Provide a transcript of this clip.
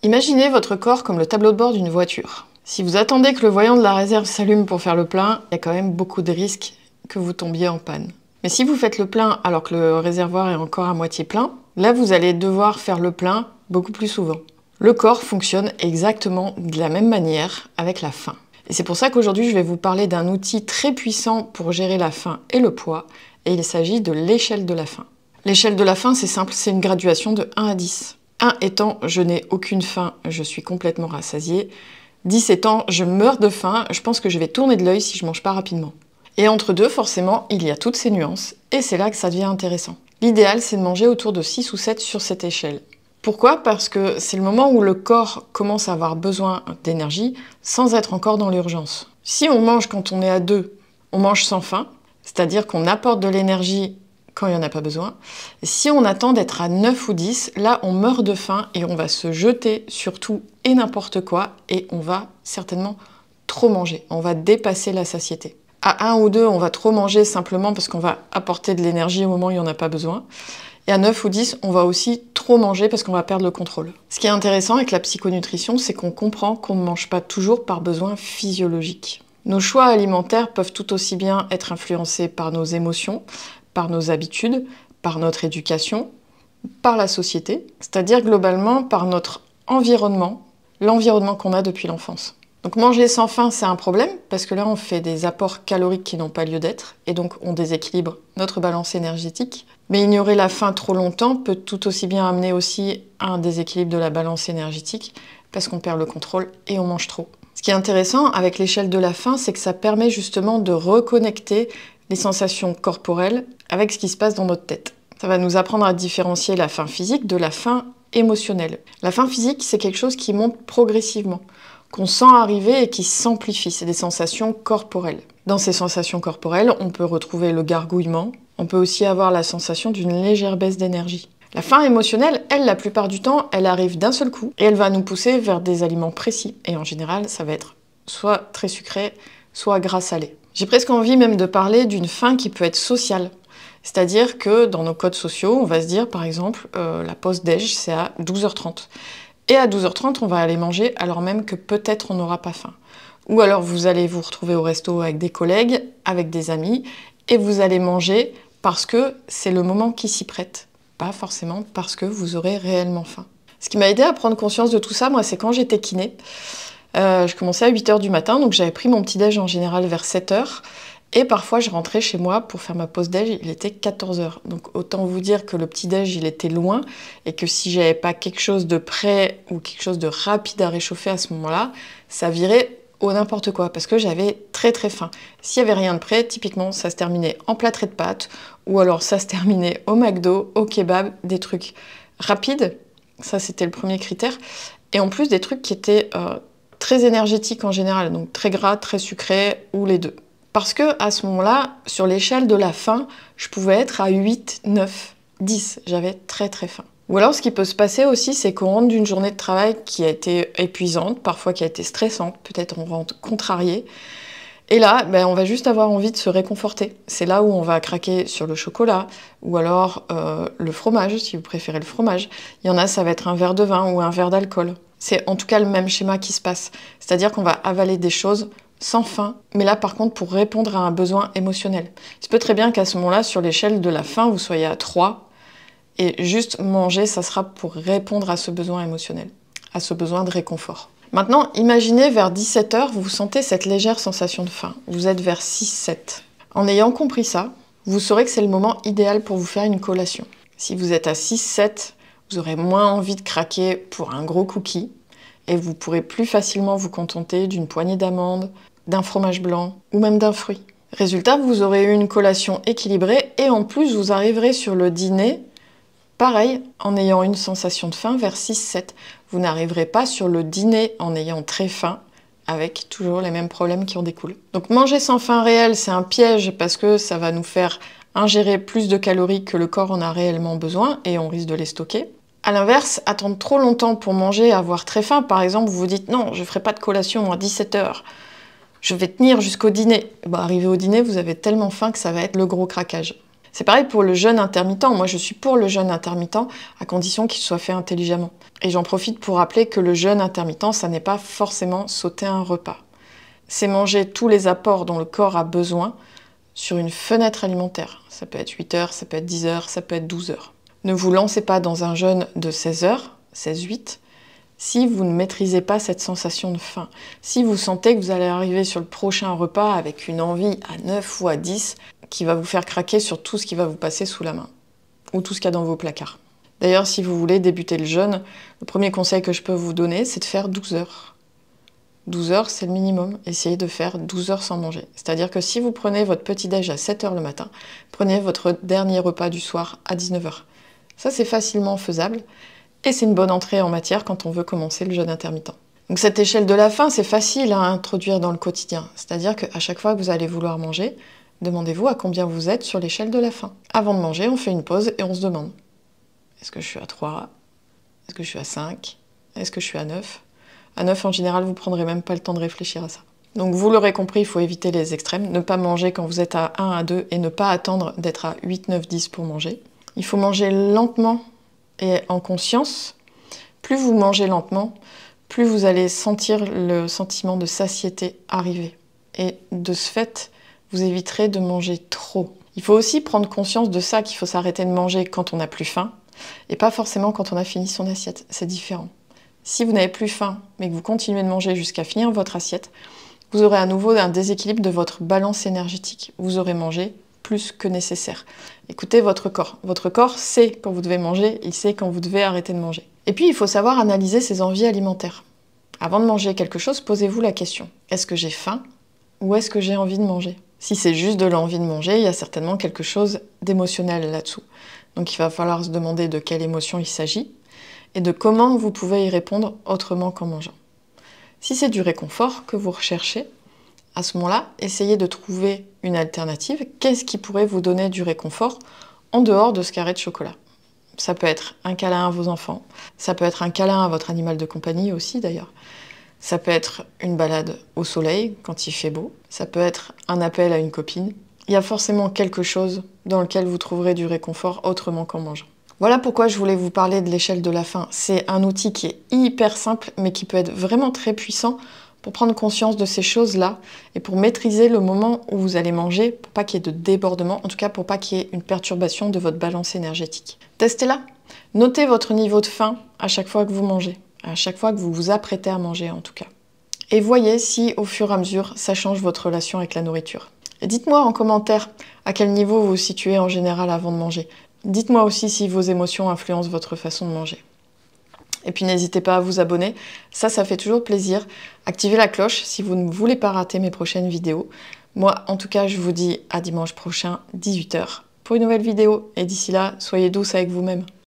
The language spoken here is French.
Imaginez votre corps comme le tableau de bord d'une voiture. Si vous attendez que le voyant de la réserve s'allume pour faire le plein, il y a quand même beaucoup de risques que vous tombiez en panne. Mais si vous faites le plein alors que le réservoir est encore à moitié plein, là vous allez devoir faire le plein beaucoup plus souvent. Le corps fonctionne exactement de la même manière avec la faim. Et c'est pour ça qu'aujourd'hui je vais vous parler d'un outil très puissant pour gérer la faim et le poids, et il s'agit de l'échelle de la faim. L'échelle de la faim, c'est simple, c'est une graduation de 1 à 10. 1 étant je n'ai aucune faim, je suis complètement rassasié. 10 étant je meurs de faim, je pense que je vais tourner de l'œil si je mange pas rapidement. Et entre deux, forcément, il y a toutes ces nuances, et c'est là que ça devient intéressant. L'idéal, c'est de manger autour de 6 ou 7 sur cette échelle. Pourquoi? Parce que c'est le moment où le corps commence à avoir besoin d'énergie sans être encore dans l'urgence. Si on mange quand on est à 2, on mange sans faim, c'est-à-dire qu'on apporte de l'énergie quand il n'y en a pas besoin. Si on attend d'être à 9 ou 10, là on meurt de faim et on va se jeter sur tout et n'importe quoi et on va certainement trop manger. On va dépasser la satiété. À 1 ou 2, on va trop manger simplement parce qu'on va apporter de l'énergie au moment où il n'y en a pas besoin. Et à 9 ou 10, on va aussi trop manger parce qu'on va perdre le contrôle. Ce qui est intéressant avec la psychonutrition, c'est qu'on comprend qu'on ne mange pas toujours par besoin physiologique. Nos choix alimentaires peuvent tout aussi bien être influencés par nos émotions, par nos habitudes, par notre éducation, par la société, c'est-à-dire globalement par notre environnement, l'environnement qu'on a depuis l'enfance. Donc manger sans faim, c'est un problème, parce que là on fait des apports caloriques qui n'ont pas lieu d'être, et donc on déséquilibre notre balance énergétique. Mais ignorer la faim trop longtemps peut tout aussi bien amener aussi à un déséquilibre de la balance énergétique, parce qu'on perd le contrôle et on mange trop. Ce qui est intéressant avec l'échelle de la faim, c'est que ça permet justement de reconnecter les sensations corporelles avec ce qui se passe dans notre tête. Ça va nous apprendre à différencier la faim physique de la faim émotionnelle. La faim physique, c'est quelque chose qui monte progressivement, qu'on sent arriver et qui s'amplifie. C'est des sensations corporelles. Dans ces sensations corporelles, on peut retrouver le gargouillement. On peut aussi avoir la sensation d'une légère baisse d'énergie. La faim émotionnelle, elle, la plupart du temps, elle arrive d'un seul coup et elle va nous pousser vers des aliments précis. Et en général, ça va être soit très sucré, soit gras salé. J'ai presque envie même de parler d'une faim qui peut être sociale. C'est-à-dire que dans nos codes sociaux, on va se dire, par exemple, la pause déj, c'est à 12h30. Et à 12h30, on va aller manger alors même que peut-être on n'aura pas faim. Ou alors vous allez vous retrouver au resto avec des collègues, avec des amis, et vous allez manger parce que c'est le moment qui s'y prête. Pas forcément parce que vous aurez réellement faim. Ce qui m'a aidé à prendre conscience de tout ça, moi, c'est quand j'étais kiné. Je commençais à 8h du matin, donc j'avais pris mon petit-déj en général vers 7h. Et parfois, je rentrais chez moi pour faire ma pause déj, il était 14h. Donc autant vous dire que le petit-déj, il était loin, et que si j'avais pas quelque chose de prêt ou quelque chose de rapide à réchauffer à ce moment-là, ça virait au n'importe quoi, parce que j'avais très très faim. S'il y avait rien de prêt, typiquement, ça se terminait en plâtré de pâtes, ou alors ça se terminait au McDo, au kebab, des trucs rapides. Ça, c'était le premier critère. Et en plus, des trucs qui étaient très énergétiques en général, donc très gras, très sucrés, ou les deux. Parce que à ce moment-là, sur l'échelle de la faim, je pouvais être à 8, 9, 10. J'avais très très faim. Ou alors, ce qui peut se passer aussi, c'est qu'on rentre d'une journée de travail qui a été épuisante, parfois qui a été stressante, peut-être on rentre contrarié. Et là, on va juste avoir envie de se réconforter. C'est là où on va craquer sur le chocolat, ou alors le fromage, si vous préférez le fromage. Il y en a, ça va être un verre de vin ou un verre d'alcool. C'est en tout cas le même schéma qui se passe. C'est-à-dire qu'on va avaler des choses sans faim, mais là par contre pour répondre à un besoin émotionnel. Il se peut très bien qu'à ce moment-là, sur l'échelle de la faim, vous soyez à 3, et juste manger, ça sera pour répondre à ce besoin émotionnel, à ce besoin de réconfort. Maintenant, imaginez vers 17h, vous sentez cette légère sensation de faim. Vous êtes vers 6-7. En ayant compris ça, vous saurez que c'est le moment idéal pour vous faire une collation. Si vous êtes à 6-7, vous aurez moins envie de craquer pour un gros cookie, et vous pourrez plus facilement vous contenter d'une poignée d'amandes, d'un fromage blanc ou même d'un fruit. Résultat, vous aurez eu une collation équilibrée et en plus vous arriverez sur le dîner, pareil, en ayant une sensation de faim vers 6-7. Vous n'arriverez pas sur le dîner en ayant très faim, avec toujours les mêmes problèmes qui en découlent. Donc manger sans faim réelle, c'est un piège parce que ça va nous faire ingérer plus de calories que le corps en a réellement besoin et on risque de les stocker. A l'inverse, attendre trop longtemps pour manger, avoir très faim, par exemple, vous vous dites « Non, je ne ferai pas de collation à 17h, je vais tenir jusqu'au dîner ». Arrivé au dîner, vous avez tellement faim que ça va être le gros craquage. C'est pareil pour le jeûne intermittent. Moi, je suis pour le jeûne intermittent à condition qu'il soit fait intelligemment. Et j'en profite pour rappeler que le jeûne intermittent, ça n'est pas forcément sauter un repas. C'est manger tous les apports dont le corps a besoin sur une fenêtre alimentaire. Ça peut être 8 heures, ça peut être 10 heures, ça peut être 12 heures. Ne vous lancez pas dans un jeûne de 16 heures, 16-8, si vous ne maîtrisez pas cette sensation de faim. Si vous sentez que vous allez arriver sur le prochain repas avec une envie à 9 ou à 10 qui va vous faire craquer sur tout ce qui va vous passer sous la main ou tout ce qu'il y a dans vos placards. D'ailleurs, si vous voulez débuter le jeûne, le premier conseil que je peux vous donner, c'est de faire 12 heures. 12 heures, c'est le minimum. Essayez de faire 12 heures sans manger. C'est-à-dire que si vous prenez votre petit-déj à 7 heures le matin, prenez votre dernier repas du soir à 19 heures. Ça, c'est facilement faisable. Et c'est une bonne entrée en matière quand on veut commencer le jeûne intermittent. Donc cette échelle de la faim, c'est facile à introduire dans le quotidien. C'est-à-dire qu'à chaque fois que vous allez vouloir manger, demandez-vous à combien vous êtes sur l'échelle de la faim. Avant de manger, on fait une pause et on se demande. Est-ce que je suis à 3? Est-ce que je suis à 5? Est-ce que je suis à 9? À 9, en général, vous ne prendrez même pas le temps de réfléchir à ça. Donc vous l'aurez compris, il faut éviter les extrêmes. Ne pas manger quand vous êtes à 1, à 2 et ne pas attendre d'être à 8, 9, 10 pour manger. Il faut manger lentement et en conscience. Plus vous mangez lentement, plus vous allez sentir le sentiment de satiété arriver. Et de ce fait, vous éviterez de manger trop. Il faut aussi prendre conscience de ça, qu'il faut s'arrêter de manger quand on n'a plus faim, et pas forcément quand on a fini son assiette. C'est différent. Si vous n'avez plus faim, mais que vous continuez de manger jusqu'à finir votre assiette, vous aurez à nouveau un déséquilibre de votre balance énergétique. Vous aurez mangé plus que nécessaire. Écoutez votre corps. Votre corps sait quand vous devez manger, il sait quand vous devez arrêter de manger. Et puis, il faut savoir analyser ses envies alimentaires. Avant de manger quelque chose, posez-vous la question. Est-ce que j'ai faim ou est-ce que j'ai envie de manger? Si c'est juste de l'envie de manger, il y a certainement quelque chose d'émotionnel là-dessous. Donc il va falloir se demander de quelle émotion il s'agit et de comment vous pouvez y répondre autrement qu'en mangeant. Si c'est du réconfort que vous recherchez, à ce moment-là, essayez de trouver une alternative. Qu'est-ce qui pourrait vous donner du réconfort en dehors de ce carré de chocolat? Ça peut être un câlin à vos enfants, ça peut être un câlin à votre animal de compagnie aussi d'ailleurs. Ça peut être une balade au soleil quand il fait beau, ça peut être un appel à une copine. Il y a forcément quelque chose dans lequel vous trouverez du réconfort autrement qu'en mangeant. Voilà pourquoi je voulais vous parler de l'échelle de la faim. C'est un outil qui est hyper simple mais qui peut être vraiment très puissant pour prendre conscience de ces choses-là et pour maîtriser le moment où vous allez manger, pour pas qu'il y ait de débordement, en tout cas pour pas qu'il y ait une perturbation de votre balance énergétique. Testez-la. Notez votre niveau de faim à chaque fois que vous mangez, à chaque fois que vous vous apprêtez à manger en tout cas. Et voyez si au fur et à mesure ça change votre relation avec la nourriture. Et dites-moi en commentaire à quel niveau vous vous situez en général avant de manger. Dites-moi aussi si vos émotions influencent votre façon de manger. Et puis n'hésitez pas à vous abonner, ça fait toujours plaisir. Activez la cloche si vous ne voulez pas rater mes prochaines vidéos. Moi, en tout cas, je vous dis à dimanche prochain, 18 h, pour une nouvelle vidéo. Et d'ici là, soyez douce avec vous-même.